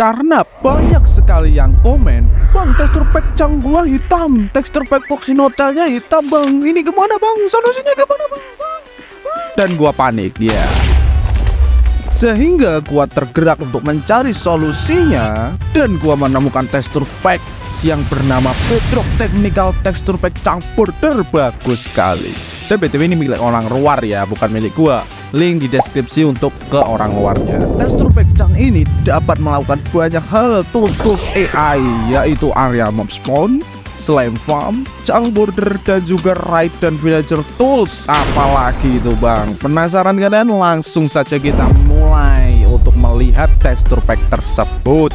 Karena banyak sekali yang komen, "Bang, tekstur pack Chang gua hitam, tekstur pack Voxinotelnya hitam bang, ini gimana bang, solusinya gimana bang?" Dan gua panik ya. Sehingga gua tergerak untuk mencari solusinya, dan gua menemukan tekstur pack yang bernama Bedrock Technical Texture Pack Chang Border. Bagus sekali. Dan BTW ini milik orang luar ya, bukan milik gua. Link di deskripsi untuk ke orang luarnya. Texture Pack Chang ini dapat melakukan banyak hal tools AI, yaitu area mob spawn, slime farm, Chang Border, dan juga raid dan villager tools. Apalagi itu bang, penasaran kalian? Langsung saja kita mulai untuk melihat texture pack tersebut.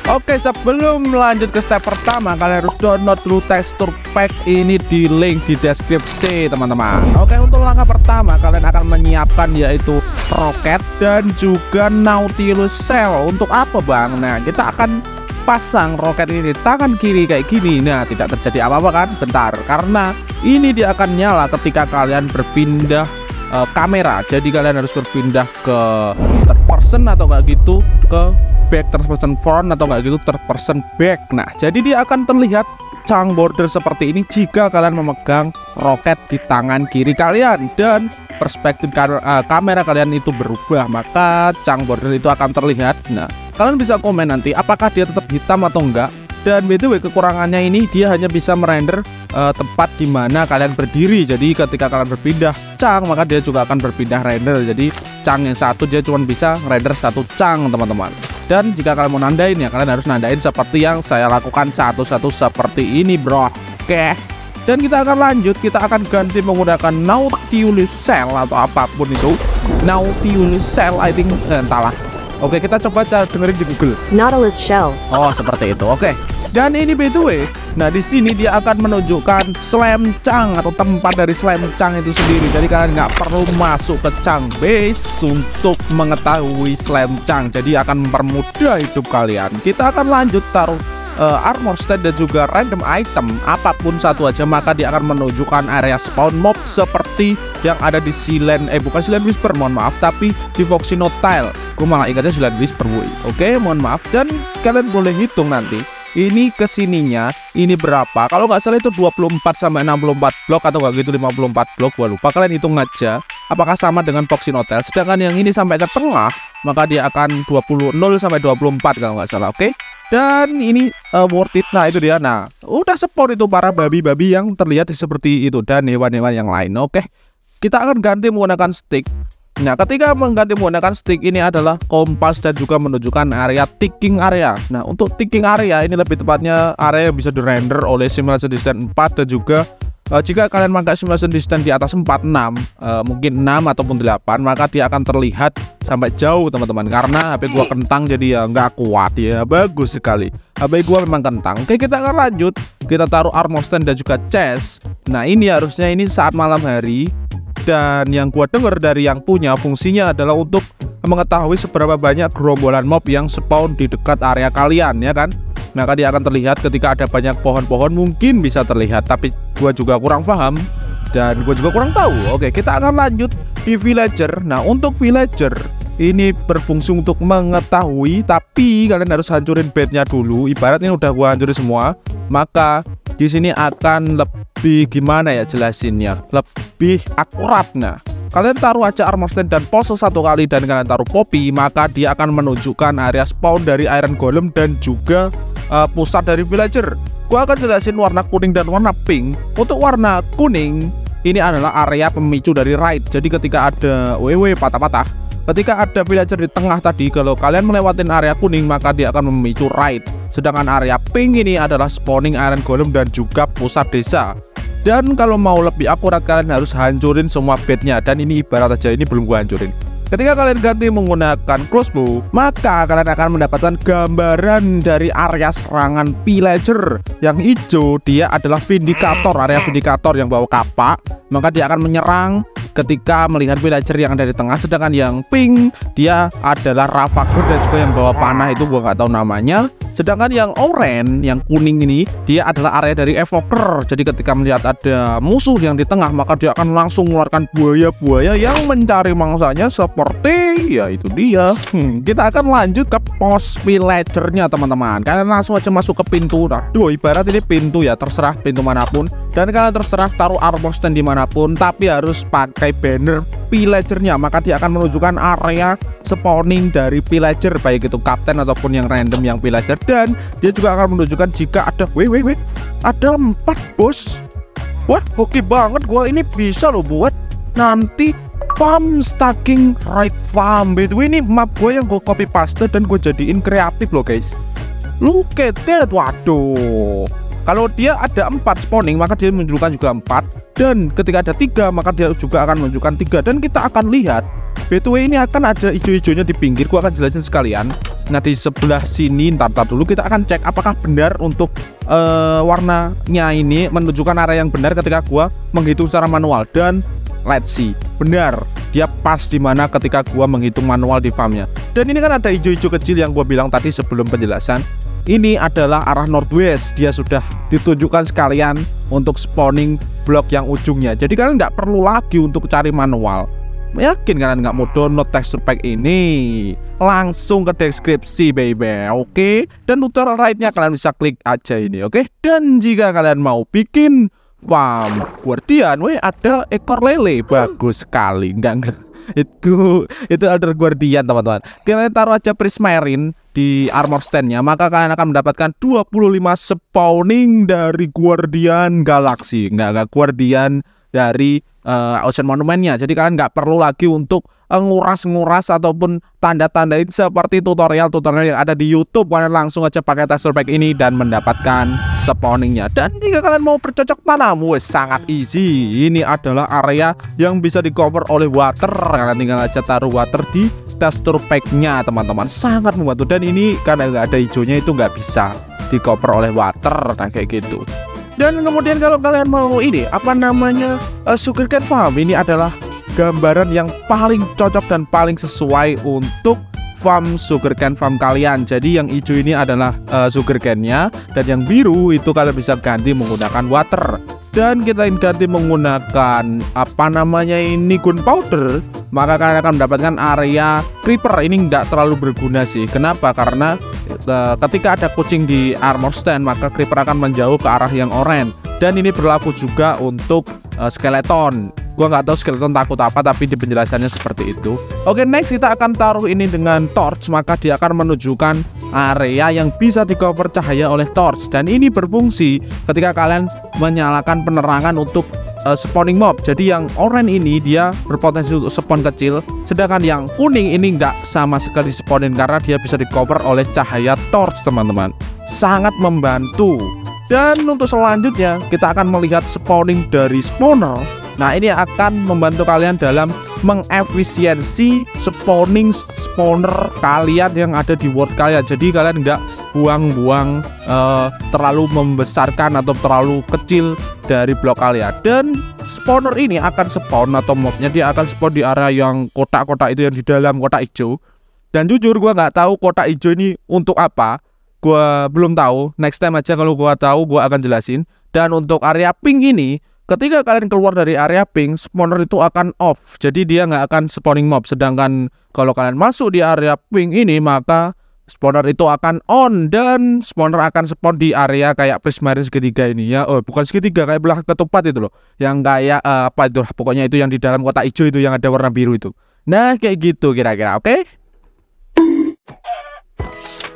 Oke, sebelum lanjut ke step pertama, kalian harus download dulu texture pack ini di link di deskripsi teman-teman. Oke, untuk langkah pertama kalian akan menyiapkan yaitu roket dan juga Nautilus Shell. Untuk apa bang? Nah, kita akan pasang roket ini di tangan kiri kayak gini. Nah, tidak terjadi apa-apa kan? Bentar, karena ini dia akan nyala ketika kalian berpindah kamera. Jadi kalian harus berpindah ke third person atau kayak gitu, ke back third person front atau kayak gitu third person back. Nah, jadi dia akan terlihat Chang Border seperti ini jika kalian memegang roket di tangan kiri kalian dan perspektif kamera kalian itu berubah, maka Chang Border itu akan terlihat. Nah, kalian bisa komen nanti apakah dia tetap hitam atau enggak. Dan BTW kekurangannya ini dia hanya bisa merender tempat di mana kalian berdiri. Jadi ketika kalian berpindah Chang, maka dia juga akan berpindah render. Jadi Chang yang satu dia cuma bisa render satu Chang teman-teman. Dan jika kalian mau nandain ya, kalian harus nandain seperti yang saya lakukan satu-satu seperti ini bro. Oke. Dan kita akan lanjut, kita akan ganti menggunakan Nautilus Shell atau apapun itu. Nautilus Shell I think, entahlah. Oke, kita coba dengerin di Google. Nautilus Shell. Oh, seperti itu. Oke. Dan ini by the way, nah di sini dia akan menunjukkan Slime Chang atau tempat dari Slime Chang itu sendiri. Jadi kalian nggak perlu masuk ke Chang Base untuk mengetahui Slime Chang. Jadi akan mempermudah hidup kalian. Kita akan lanjut taruh armor stand dan juga random item apapun satu aja, maka dia akan menunjukkan area spawn mob seperti yang ada di bukan Silent Whisper, mohon maaf, tapi di Voxinotel. Gue malah ingatnya Silent Whisper. Oke, mohon maaf. Dan kalian boleh hitung nanti ini kesininya ini berapa. Kalau nggak salah itu 24 sampai 64 blok atau nggak gitu 54 blok, gua lupa. Kalian hitung aja apakah sama dengan Voxinotel. Sedangkan yang ini sampai ke tengah, maka dia akan 20 sampai 24 kalau nggak salah. Oke. Dan ini worth it. Nah itu dia. Nah udah spawn itu para babi-babi yang terlihat seperti itu dan hewan-hewan yang lain. Oke, kita akan ganti menggunakan stick. Nah ketika mengganti menggunakan stick ini adalah kompas dan juga menunjukkan area ticking area. Nah untuk ticking area ini lebih tepatnya area yang bisa dirender oleh simulation distance 4 dan juga jika kalian pakai simulation distance di atas 4, 6, mungkin 6 ataupun 8, maka dia akan terlihat sampai jauh teman-teman. Karena HP gua kentang jadi ya nggak kuat ya. Bagus sekali, HP gua memang kentang. Oke, kita akan lanjut. Kita taruh armor stand dan juga chest. Nah ini harusnya ini saat malam hari. Dan yang gua dengar dari yang punya, fungsinya adalah untuk mengetahui seberapa banyak gerombolan mob yang spawn di dekat area kalian ya kan. Maka dia akan terlihat ketika ada banyak pohon-pohon, mungkin bisa terlihat, tapi gua juga kurang paham dan gua juga kurang tahu. Oke, kita akan lanjut di villager. Nah untuk villager ini berfungsi untuk mengetahui, tapi kalian harus hancurin bednya dulu. Ibarat ini udah gua hancurin semua, maka di sini akan lebih gimana ya jelasinnya, lebih akurat. Nah kalian taruh aja armor stand dan pose satu kali dan kalian taruh poppy, maka dia akan menunjukkan area spawn dari iron golem dan juga pusat dari villager. Gua akan jelasin warna kuning dan warna pink. Untuk warna kuning ini adalah area pemicu dari raid. Jadi ketika ada WW patah-patah, ketika ada villager di tengah tadi, kalau kalian melewatin area kuning maka dia akan memicu raid. Sedangkan area pink ini adalah spawning iron golem dan juga pusat desa. Dan kalau mau lebih akurat kalian harus hancurin semua bednya. Dan ini ibarat aja ini belum gua hancurin. Ketika kalian ganti menggunakan crossbow, maka kalian akan mendapatkan gambaran dari area serangan villager. Yang hijau dia adalah vindikator, area vindikator yang bawa kapak. Maka dia akan menyerang ketika melihat villager yang ada di tengah, sedangkan yang pink dia adalah Ravager dan juga yang bawa panah itu gua nggak tahu namanya. Sedangkan yang oranye, yang kuning ini dia adalah area dari evoker. Jadi ketika melihat ada musuh yang di tengah, maka dia akan langsung mengeluarkan buaya-buaya yang mencari mangsanya seperti ya itu dia. Kita akan lanjut ke pos villagernya teman-teman. Kalian langsung aja masuk ke pintu. Aduh, ibarat ini pintu ya, terserah pintu manapun. Dan kalian terserah taruh armor stand dimanapun, tapi harus pakai banner villagernya. Maka dia akan menunjukkan area spawning dari villager, baik itu kapten ataupun yang random yang villager. Dan dia juga akan menunjukkan jika ada ada 4 bos. Wah, oke banget. Gua ini bisa loh buat nanti farm stacking right farm. By the way, ini map gue yang gue copy paste dan gue jadiin kreatif loh guys. Look at that. Waduh, kalau dia ada 4 spawning, maka dia menunjukkan juga 4. Dan ketika ada 3, maka dia juga akan menunjukkan 3. Dan kita akan lihat, by the way, ini akan ada hijau-hijaunya di pinggir. Gua akan jelasin sekalian. Nah, di sebelah sini, ntar dulu kita akan cek apakah benar untuk warnanya ini menunjukkan area yang benar ketika gua menghitung secara manual. Dan let's see, benar, dia pas di mana ketika gua menghitung manual di farmnya. Dan ini kan ada hijau-hijau kecil yang gua bilang tadi sebelum penjelasan. Ini adalah arah northwest. Dia sudah ditunjukkan sekalian untuk spawning blok yang ujungnya. Jadi kalian nggak perlu lagi untuk cari manual. Yakin kalian nggak mau download texture pack ini? Langsung ke deskripsi baby, oke? Dan tutorial right-nya kalian bisa klik aja ini, oke? Dan jika kalian mau bikin farm guardian, ada ekor lele, bagus sekali. Enggak. Itu Elder Guardian teman-teman. Kalian taruh aja Prismarine di armor standnya, maka kalian akan mendapatkan 25 spawning dari Guardian Galaxy. Enggak Guardian dari Ocean Monumentnya. Jadi kalian nggak perlu lagi untuk nguras-nguras ataupun tanda-tandain seperti tutorial-tutorial yang ada di YouTube. Kalian langsung aja pakai texture pack ini dan mendapatkan spawningnya. Dan jika kalian mau bercocok tanam, sangat easy. Ini adalah area yang bisa di cover oleh water. Kalian tinggal aja taruh water di texture packnya teman-teman. Sangat membantu. Dan ini karena nggak ada hijaunya itu nggak bisa di cover oleh water. Nah kayak gitu. Dan kemudian kalau kalian mau ini apa namanya sugarcane farm, ini adalah gambaran yang paling cocok dan paling sesuai untuk farm sugarcane farm kalian. Jadi yang hijau ini adalah sugarcane-nya, dan yang biru itu kalian bisa ganti menggunakan water. Dan kita ganti menggunakan apa namanya ini gunpowder, maka kalian akan mendapatkan area creeper. Ini nggak terlalu berguna sih. Kenapa? Karena ketika ada kucing di armor stand, maka creeper akan menjauh ke arah yang oranye. Dan ini berlaku juga untuk skeleton. Gua nggak tahu skeleton takut apa, tapi di penjelasannya seperti itu. Oke, next kita akan taruh ini dengan torch, maka dia akan menunjukkan area yang bisa di cover cahaya oleh torch. Dan ini berfungsi ketika kalian menyalakan penerangan untuk spawning mob. Jadi yang oranye ini dia berpotensi untuk spawn kecil, sedangkan yang kuning ini nggak sama sekali spawnin karena dia bisa di cover oleh cahaya torch teman-teman. Sangat membantu. Dan untuk selanjutnya kita akan melihat spawning dari spawner. Nah, ini akan membantu kalian dalam mengefisiensi spawning spawner kalian yang ada di world kalian. Jadi kalian nggak buang-buang terlalu membesarkan atau terlalu kecil dari blok kalian. Dan spawner ini akan spawn atau mobnya dia akan spawn di area yang kotak-kotak itu yang di dalam kotak hijau. Dan jujur gua nggak tahu kotak hijau ini untuk apa. Gua belum tahu. Next time aja kalau gua tahu gua akan jelasin. Dan untuk area pink ini, ketika kalian keluar dari area pink, spawner itu akan off. Jadi dia nggak akan spawning mob. Sedangkan kalau kalian masuk di area pink ini, maka spawner itu akan on. Dan spawner akan spawn di area kayak Prismarine segitiga ini ya. Oh, bukan segitiga, kayak belah ketupat itu loh. Yang kayak apa itu, pokoknya itu yang di dalam kotak hijau itu yang ada warna biru itu. Nah kayak gitu kira-kira, oke?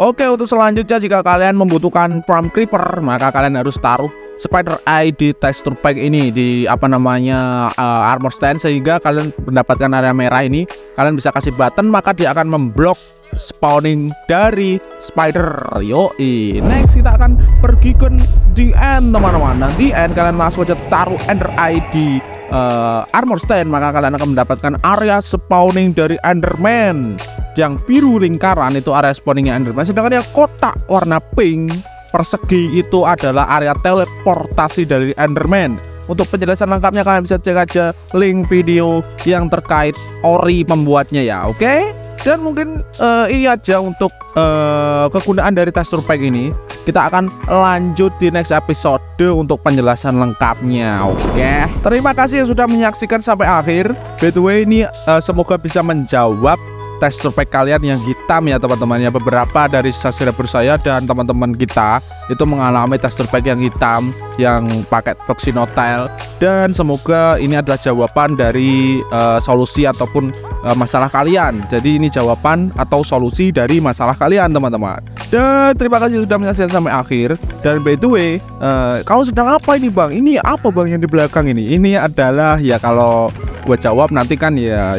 Oke, untuk selanjutnya jika kalian membutuhkan farm creeper, maka kalian harus taruh spider eye di texture pack ini, di apa namanya armor stand, sehingga kalian mendapatkan area merah ini. Kalian bisa kasih button, maka dia akan memblok spawning dari spider. Yoi. Next kita akan pergi ke the end teman-teman. Nah di end kalian langsung aja taruh ender eye di armor stand, maka kalian akan mendapatkan area spawning dari enderman. Yang biru lingkaran itu area spawningnya enderman, sedangkan yang kotak warna pink persegi itu adalah area teleportasi dari enderman. untuk penjelasan lengkapnya kalian bisa cek aja link video yang terkait ori pembuatnya ya. Oke? Dan mungkin ini aja untuk kegunaan dari texture pack ini. Kita akan lanjut di next episode untuk penjelasan lengkapnya. Oke, terima kasih yang sudah menyaksikan sampai akhir. By the way, ini semoga bisa menjawab texture pack kalian yang hitam ya teman-teman ya. Beberapa dari subscriber saya dan teman-teman kita itu mengalami texture pack yang hitam yang pakai Toxinotail, dan semoga ini adalah jawaban dari solusi ataupun masalah kalian. Jadi ini jawaban atau solusi dari masalah kalian teman-teman. Dan terima kasih sudah menyaksikan sampai akhir. Dan by the way, kamu sedang apa ini bang? Ini apa bang yang di belakang ini? Ini adalah ya kalau gua jawab nanti kan ya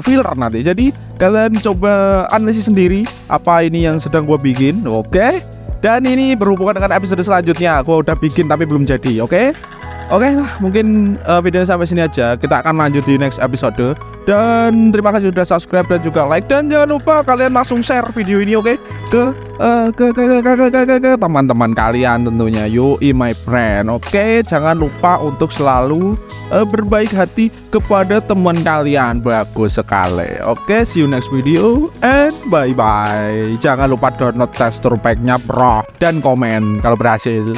filler nanti. Jadi kalian coba analisis sendiri apa ini yang sedang gua bikin. Oke? Dan ini berhubungan dengan episode selanjutnya. Gua udah bikin tapi belum jadi. Oke lah, mungkin videonya sampai sini aja. Kita akan lanjut di next episode. Dan terima kasih sudah subscribe dan juga like. Dan jangan lupa kalian langsung share video ini ke teman-teman kalian tentunya. Yoi my friend. Oke, jangan lupa untuk selalu berbaik hati kepada teman kalian. Bagus sekali. Oke, see you next video and bye bye. Jangan lupa download texture pack-nya bro, dan komen kalau berhasil.